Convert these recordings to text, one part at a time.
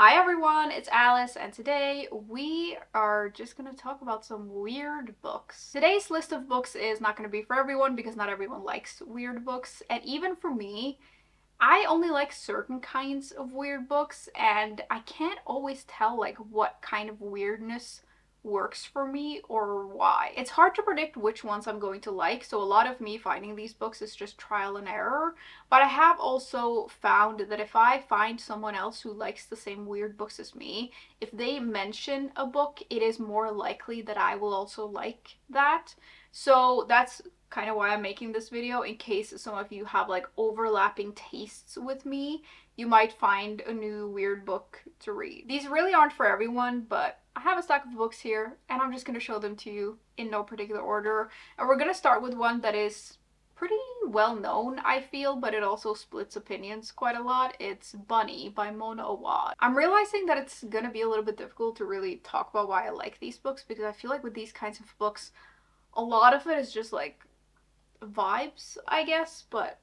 Hi everyone, it's Alice, and today we are just gonna talk about some weird books. Today's list of books is not gonna be for everyone because not everyone likes weird books, and even for me, I only like certain kinds of weird books, and I can't always tell like what kind of weirdness works for me or why. It's hard to predict which ones I'm going to like, so a lot of me finding these books is just trial and error. But I have also found that if I find someone else who likes the same weird books as me, if they mention a book, it is more likely that I will also like that. So that's kind of why I'm making this video, in case some of you have like overlapping tastes with me. You might find a new weird book to read. These really aren't for everyone, but I have a stack of books here and I'm just going to show them to you in no particular order. And we're going to start with one that is pretty well known, I feel, but it also splits opinions quite a lot. It's Bunny by Mona Awad. I'm realizing that it's gonna be a little bit difficult to really talk about why I like these books, because I feel like with these kinds of books, a lot of it is just like vibes, I guess, but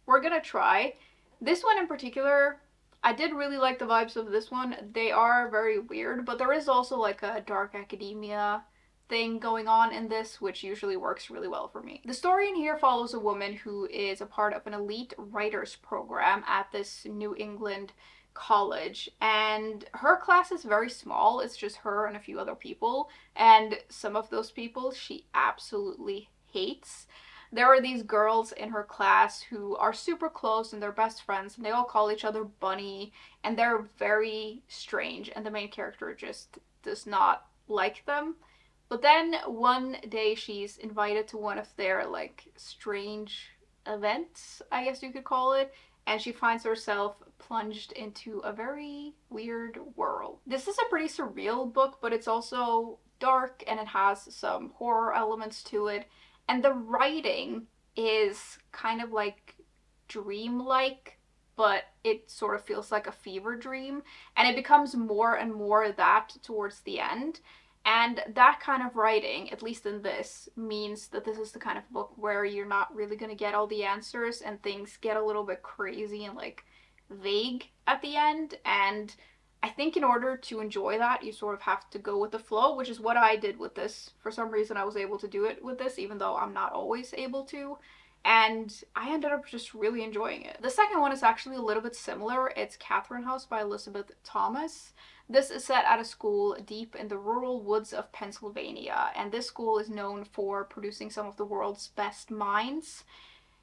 we're gonna try. This one in particular, I did really like the vibes of this one. They are very weird, but there is also like a dark academia thing going on in this, which usually works really well for me. The story in here follows a woman who is a part of an elite writers program at this New England college, and her class is very small. It's just her and a few other people, and some of those people she absolutely hates. There are these girls in her class who are super close and they're best friends, and they all call each other Bunny, and they're very strange, and the main character just does not like them. But then one day she's invited to one of their like strange events, I guess you could call it, and she finds herself plunged into a very weird world. This is a pretty surreal book, but it's also dark and it has some horror elements to it. And the writing is kind of like dreamlike, but it sort of feels like a fever dream. And it becomes more and more that towards the end. And that kind of writing, at least in this, means that this is the kind of book where you're not really going to get all the answers and things get a little bit crazy and like vague at the end. And I think in order to enjoy that, you sort of have to go with the flow, which is what I did with this. For some reason, I was able to do it with this, even though I'm not always able to. And I ended up just really enjoying it. The second one is actually a little bit similar. It's Catherine House by Elisabeth Thomas. This is set at a school deep in the rural woods of Pennsylvania, and this school is known for producing some of the world's best minds.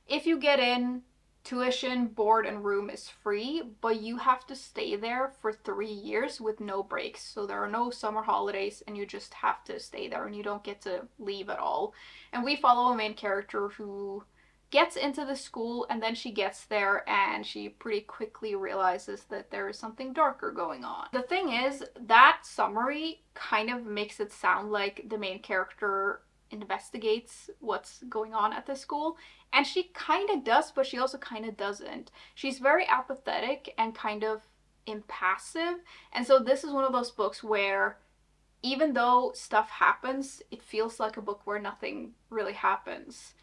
If you get in, tuition, board, and room is free, but you have to stay there for 3 years with no breaks. So there are no summer holidays, and you just have to stay there, and you don't get to leave at all. And we follow a main character who gets into the school, and then she gets there and she pretty quickly realizes that there is something darker going on. The thing is, that summary kind of makes it sound like the main character investigates what's going on at the school, and she kind of does, but she also kind of doesn't. She's very apathetic and kind of impassive, and so this is one of those books where even though stuff happens, it feels like a book where nothing really happens.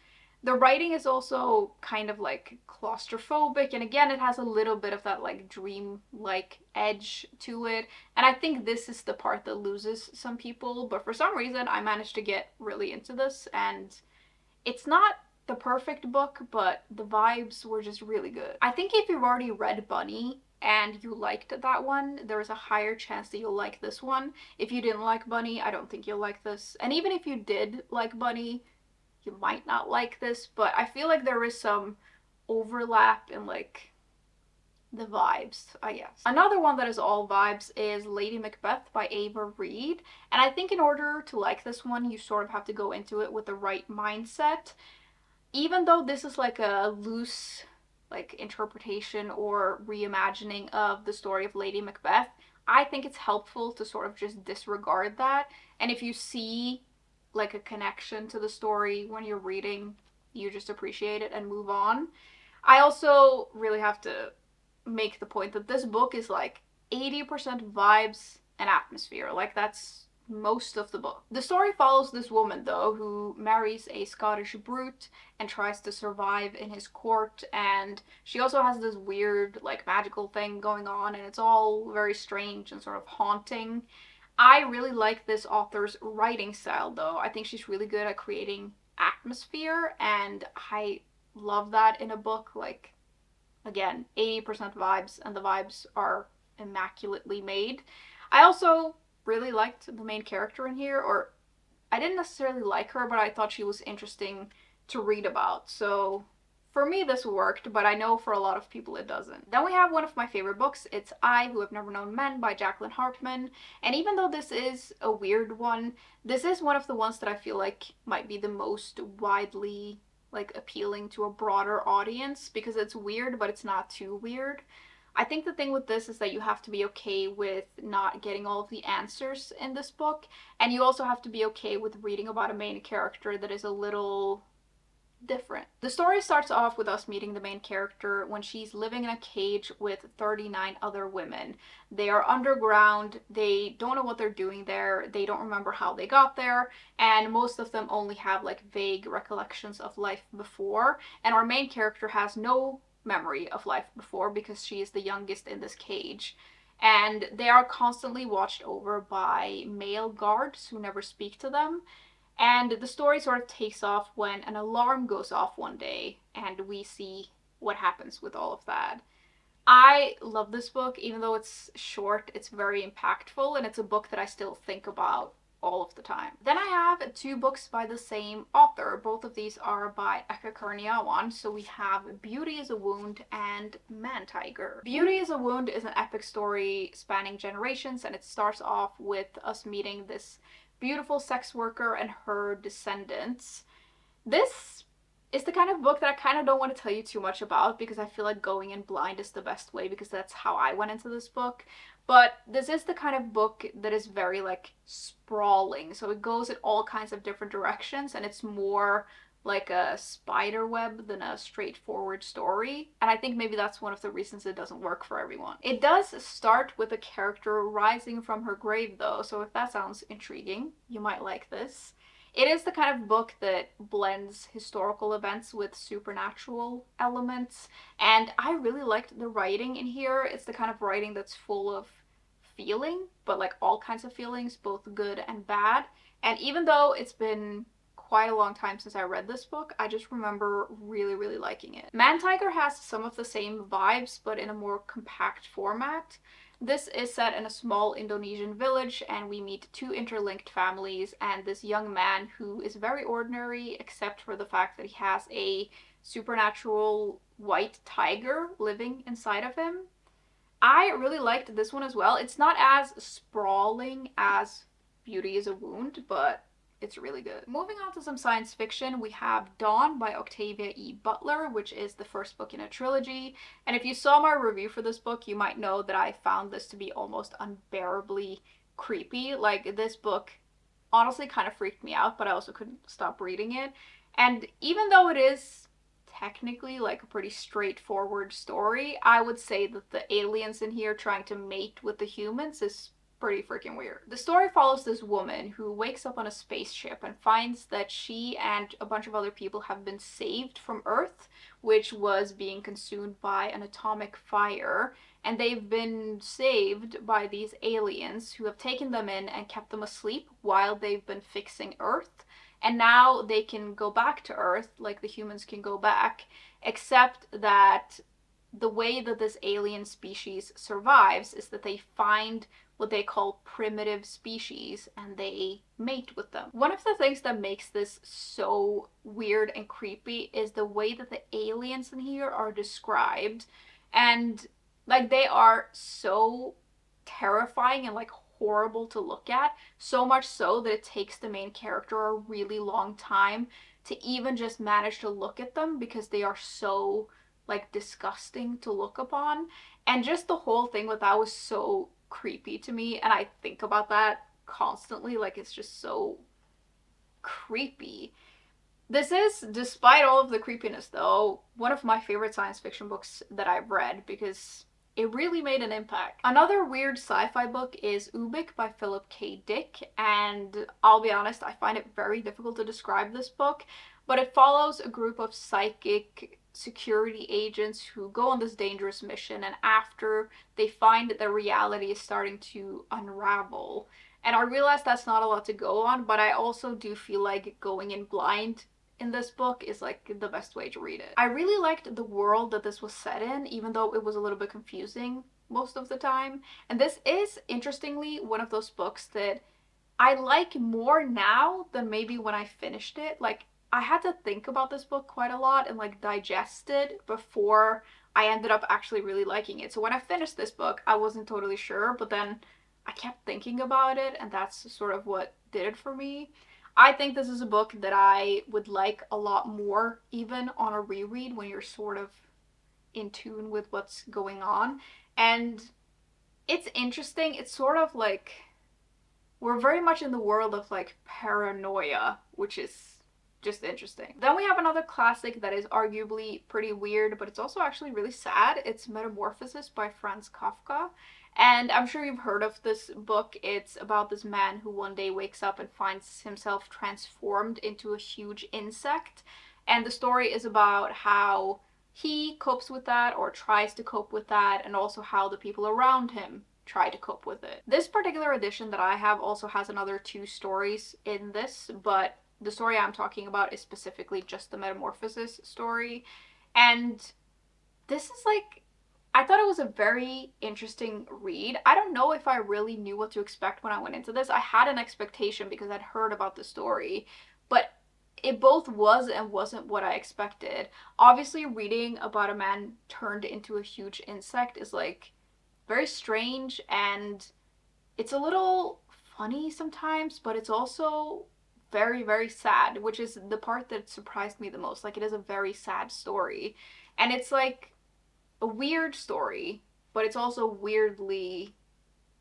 The writing is also kind of like claustrophobic, and again, it has a little bit of that like dream like edge to it. And I think this is the part that loses some people, but for some reason, I managed to get really into this, and it's not the perfect book, but the vibes were just really good. I think if you've already read Bunny and you liked that one, there is a higher chance that you'll like this one. If you didn't like Bunny, I don't think you'll like this. And even if you did like Bunny, you might not like this, but I feel like there is some overlap in like the vibes, I guess. Another one that is all vibes is Lady Macbeth by Ava Reid, and I think in order to like this one, you sort of have to go into it with the right mindset. Even though this is like a loose like interpretation or reimagining of the story of Lady Macbeth, I think it's helpful to sort of just disregard that. And if you see like a connection to the story when you're reading, you just appreciate it and move on. I also really have to make the point that this book is like 80% vibes and atmosphere. Like that's most of the book. The story follows this woman, though, who marries a Scottish brute and tries to survive in his court, and she also has this weird, like, magical thing going on, and it's all very strange and sort of haunting. I really like this author's writing style, though. I think she's really good at creating atmosphere, and I love that in a book. Like, again, 80% vibes, and the vibes are immaculately made. I also really liked the main character in here, or I didn't necessarily like her, but I thought she was interesting to read about. So for me, this worked, but I know for a lot of people it doesn't. Then we have one of my favorite books. It's I, Who Have Never Known Men by Jacqueline Harpman. And even though this is a weird one, this is one of the ones that I feel like might be the most widely like appealing to a broader audience because it's weird, but it's not too weird. I think the thing with this is that you have to be okay with not getting all of the answers in this book, and you also have to be okay with reading about a main character that is a little different. The story starts off with us meeting the main character when she's living in a cage with 39 other women. They are underground, they don't know what they're doing there, they don't remember how they got there, and most of them only have like vague recollections of life before, and our main character has no memory of life before because she is the youngest in this cage. And they are constantly watched over by male guards who never speak to them, and the story sort of takes off when an alarm goes off one day, and we see what happens with all of that. I love this book, even though it's short, it's very impactful, and it's a book that I still think about all of the time. Then I have two books by the same author. Both of these are by Eka Kurniawan. So we have Beauty is a Wound and Man Tiger. Beauty is a Wound is an epic story spanning generations, and it starts off with us meeting this beautiful sex worker and her descendants. This is the kind of book that I kind of don't want to tell you too much about because I feel like going in blind is the best way because that's how I went into this book. But this is the kind of book that is very like sprawling. So it goes in all kinds of different directions and it's more like a spider web than a straightforward story. And I think maybe that's one of the reasons it doesn't work for everyone. It does start with a character rising from her grave though, so if that sounds intriguing, you might like this. It is the kind of book that blends historical events with supernatural elements, and I really liked the writing in here. It's the kind of writing that's full of feeling, but like all kinds of feelings, both good and bad. And even though it's been quite a long time since I read this book, I just remember really, really liking it. Man Tiger has some of the same vibes, but in a more compact format. This is set in a small Indonesian village, and we meet two interlinked families and this young man who is very ordinary except for the fact that he has a supernatural white tiger living inside of him. I really liked this one as well. It's not as sprawling as Beauty is a Wound, but it's really good. Moving on to some science fiction, we have Dawn by Octavia E. Butler, which is the first book in a trilogy. And if you saw my review for this book, you might know that I found this to be almost unbearably creepy. Like, this book honestly kind of freaked me out, but I also couldn't stop reading it. And even though it is technically like a pretty straightforward story, I would say that the aliens in here trying to mate with the humans is pretty freaking weird. The story follows this woman who wakes up on a spaceship and finds that she and a bunch of other people have been saved from Earth, which was being consumed by an atomic fire, and they've been saved by these aliens who have taken them in and kept them asleep while they've been fixing Earth. And now they can go back to Earth, like the humans can go back, except that the way that this alien species survives is that they find what they call primitive species and they mate with them. One of the things that makes this so weird and creepy is the way that the aliens in here are described, and like they are so terrifying and like horrible to look at, so much so that it takes the main character a really long time to even just manage to look at them because they are so like disgusting to look upon. And just the whole thing with that was so creepy to me, and I think about that constantly. Like, it's just so creepy. This is, despite all of the creepiness though, one of my favorite science fiction books that I've read because it really made an impact. Another weird sci-fi book is Ubik by Philip K. Dick, and I'll be honest, I find it very difficult to describe this book, but it follows a group of psychic security agents who go on this dangerous mission, and after they find that their reality is starting to unravel. And I realize that's not a lot to go on, but I also do feel like going in blind in this book is like the best way to read it. I really liked the world that this was set in, even though it was a little bit confusing most of the time. And this is, interestingly, one of those books that I like more now than maybe when I finished it. Like, I had to think about this book quite a lot and like digest it before I ended up actually really liking it. So when I finished this book, I wasn't totally sure, but then I kept thinking about it, and that's sort of what did it for me. I think this is a book that I would like a lot more, even on a reread when you're sort of in tune with what's going on. And it's interesting. It's sort of like we're very much in the world of like paranoia, which is just interesting. Then we have another classic that is arguably pretty weird, but it's also actually really sad. It's Metamorphosis by Franz Kafka. And I'm sure you've heard of this book. It's about this man who one day wakes up and finds himself transformed into a huge insect. And the story is about how he copes with that or tries to cope with that, and also how the people around him try to cope with it. This particular edition that I have also has another two stories in this, but the story I'm talking about is specifically just the Metamorphosis story. And this is like, I thought it was a very interesting read. I don't know if I really knew what to expect when I went into this. I had an expectation because I'd heard about the story, but it both was and wasn't what I expected. Obviously, reading about a man turned into a huge insect is like very strange, and it's a little funny sometimes, but it's also very, very sad, which is the part that surprised me the most. Like, it is a very sad story. And it's like a weird story, but it's also weirdly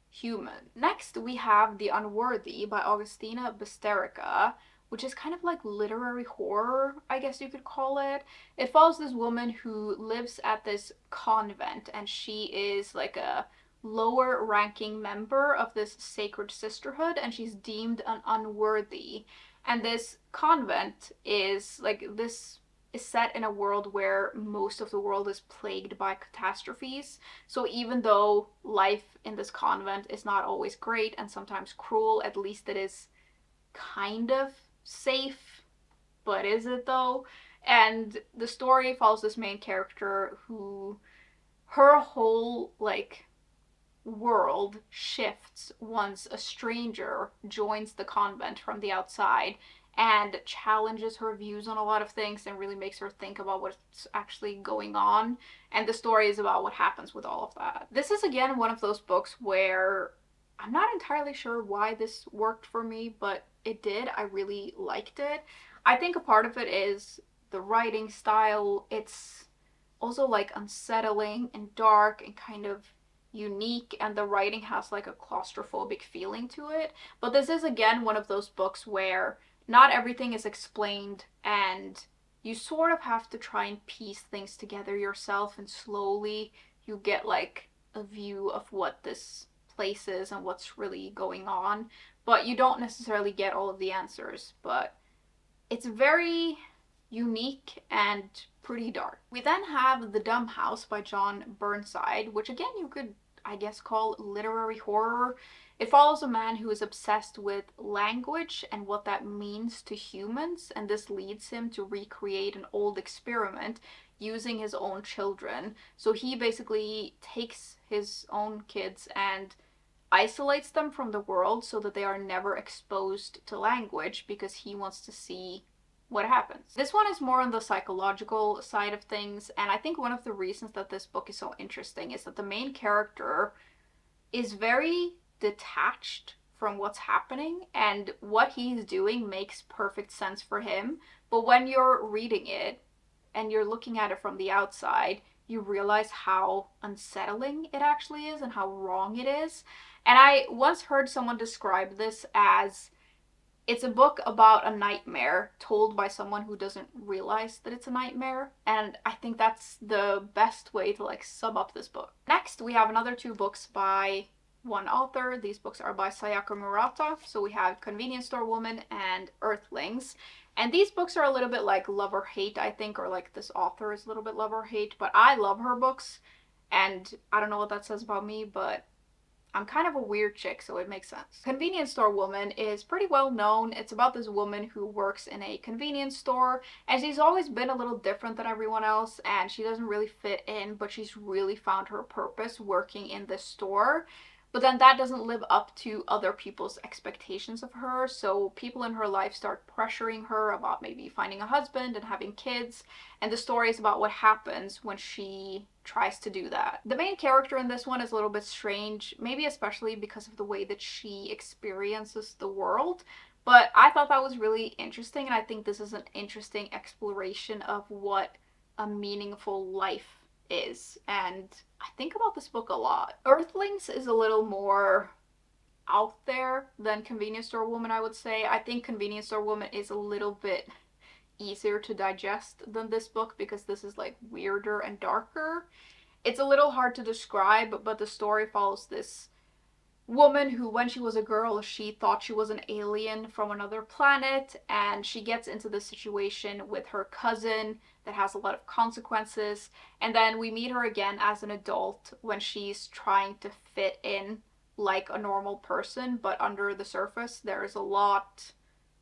human. Next, we have The Unworthy by Agustina Bazterrica, which is kind of like literary horror, I guess you could call it. It follows this woman who lives at this convent, and she is like a lower ranking member of this sacred sisterhood, and she's deemed an unworthy. And this convent is like, this is set in a world where most of the world is plagued by catastrophes. So even though life in this convent is not always great and sometimes cruel, at least it is kind of safe. But is it though? And the story follows this main character who, her whole like world shifts once a stranger joins the convent from the outside and challenges her views on a lot of things and really makes her think about what's actually going on. And the story is about what happens with all of that. This is again one of those books where I'm not entirely sure why this worked for me, but it did. I really liked it. I think a part of it is the writing style. It's also like unsettling and dark and kind of unique, and the writing has like a claustrophobic feeling to it. But this is again one of those books where not everything is explained, and you sort of have to try and piece things together yourself, and slowly you get like a view of what this place is and what's really going on. But you don't necessarily get all of the answers, but it's very unique and pretty dark. We then have The Dumb House by John Burnside, which again you could, I guess, call literary horror. It follows a man who is obsessed with language and what that means to humans, and this leads him to recreate an old experiment using his own children. So he basically takes his own kids and isolates them from the world so that they are never exposed to language, because he wants to see what happens. This one is more on the psychological side of things, and I think one of the reasons that this book is so interesting is that the main character is very detached from what's happening, and what he's doing makes perfect sense for him. But when you're reading it and you're looking at it from the outside, you realize how unsettling it actually is and how wrong it is. And I once heard someone describe this as It's a book about a nightmare told by someone who doesn't realize that it's a nightmare, and I think that's the best way to like sum up this book. Next, we have another two books by one author. These books are by Sayaka Murata. So we have Convenience Store Woman and Earthlings. And these books are a little bit like love or hate, I think, or like this author is a little bit love or hate, but I love her books. And I don't know what that says about me, but I'm kind of a weird chick, so it makes sense. Convenience Store Woman is pretty well known. It's about this woman who works in a convenience store, and she's always been a little different than everyone else, and she doesn't really fit in, but she's really found her purpose working in this store. But then that doesn't live up to other people's expectations of her, so people in her life start pressuring her about maybe finding a husband and having kids, and the story is about what happens when she tries to do that. The main character in this one is a little bit strange, maybe especially because of the way that she experiences the world, but I thought that was really interesting, and I think this is an interesting exploration of what a meaningful life is, and I think about this book a lot. Earthlings is a little more out there than Convenience Store Woman, I would say. I think Convenience Store Woman is a little bit easier to digest than this book because this is like weirder and darker. It's a little hard to describe, but the story follows this woman who, when she was a girl, she thought she was an alien from another planet, and she gets into this situation with her cousin that has a lot of consequences, and then we meet her again as an adult when she's trying to fit in like a normal person, but under the surface there is a lot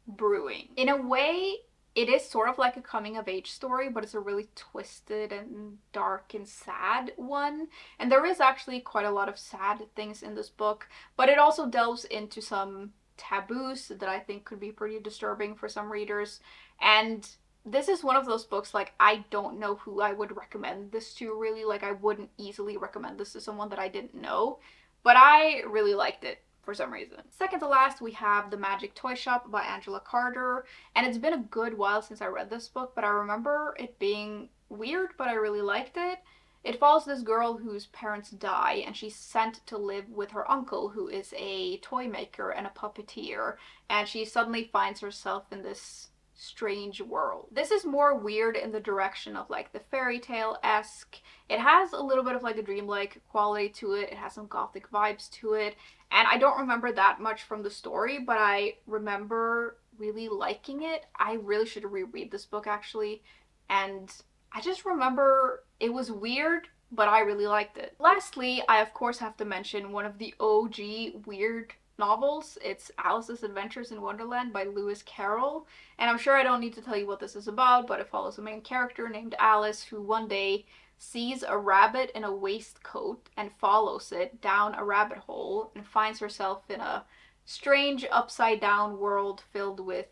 brewing. In a way, it is sort of like a coming of age story, but it's a really twisted and dark and sad one. And there is actually quite a lot of sad things in this book, but it also delves into some taboos that I think could be pretty disturbing for some readers. And this is one of those books, like, I don't know who I would recommend this to, really. Like, I wouldn't easily recommend this to someone that I didn't know, but I really liked it for some reason. Second to last, we have The Magic Toy Shop by Angela Carter, and it's been a good while since I read this book, but I remember it being weird, but I really liked it. It follows this girl whose parents die, and she's sent to live with her uncle, who is a toy maker and a puppeteer, and she suddenly finds herself in this strange world. This is more weird in the direction of like the fairy tale-esque. It has a little bit of like a dreamlike quality to it. It has some gothic vibes to it. And I don't remember that much from the story, but I remember really liking it. I really should reread this book actually. And I just remember it was weird, but I really liked it. Lastly, I of course have to mention one of the OG weird novels. It's Alice's Adventures in Wonderland by Lewis Carroll. And I'm sure I don't need to tell you what this is about, but it follows a main character named Alice who one day sees a rabbit in a waistcoat and follows it down a rabbit hole and finds herself in a strange upside down world filled with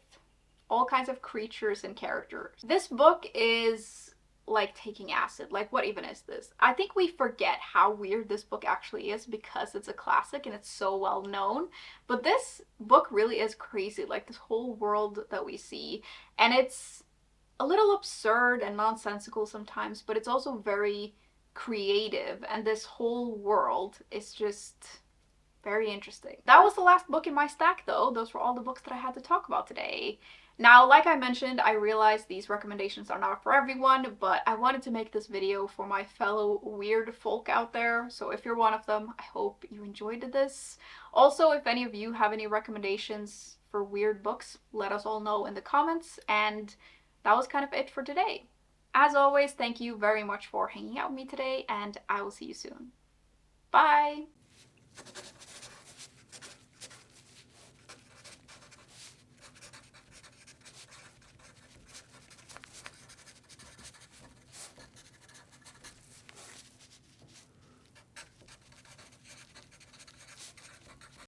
all kinds of creatures and characters. This book is like taking acid. Like, what even is this? I think we forget how weird this book actually is because it's a classic and it's so well known. But this book really is crazy. Like, this whole world that we see. And it's a little absurd and nonsensical sometimes, but it's also very creative. And this whole world is just very interesting. That was the last book in my stack though. Those were all the books that I had to talk about today. Now, like I mentioned, I realize these recommendations are not for everyone, but I wanted to make this video for my fellow weird folk out there. So if you're one of them, I hope you enjoyed this. Also, if any of you have any recommendations for weird books, let us all know in the comments. And that was kind of it for today. As always, thank you very much for hanging out with me today, and I will see you soon. Bye!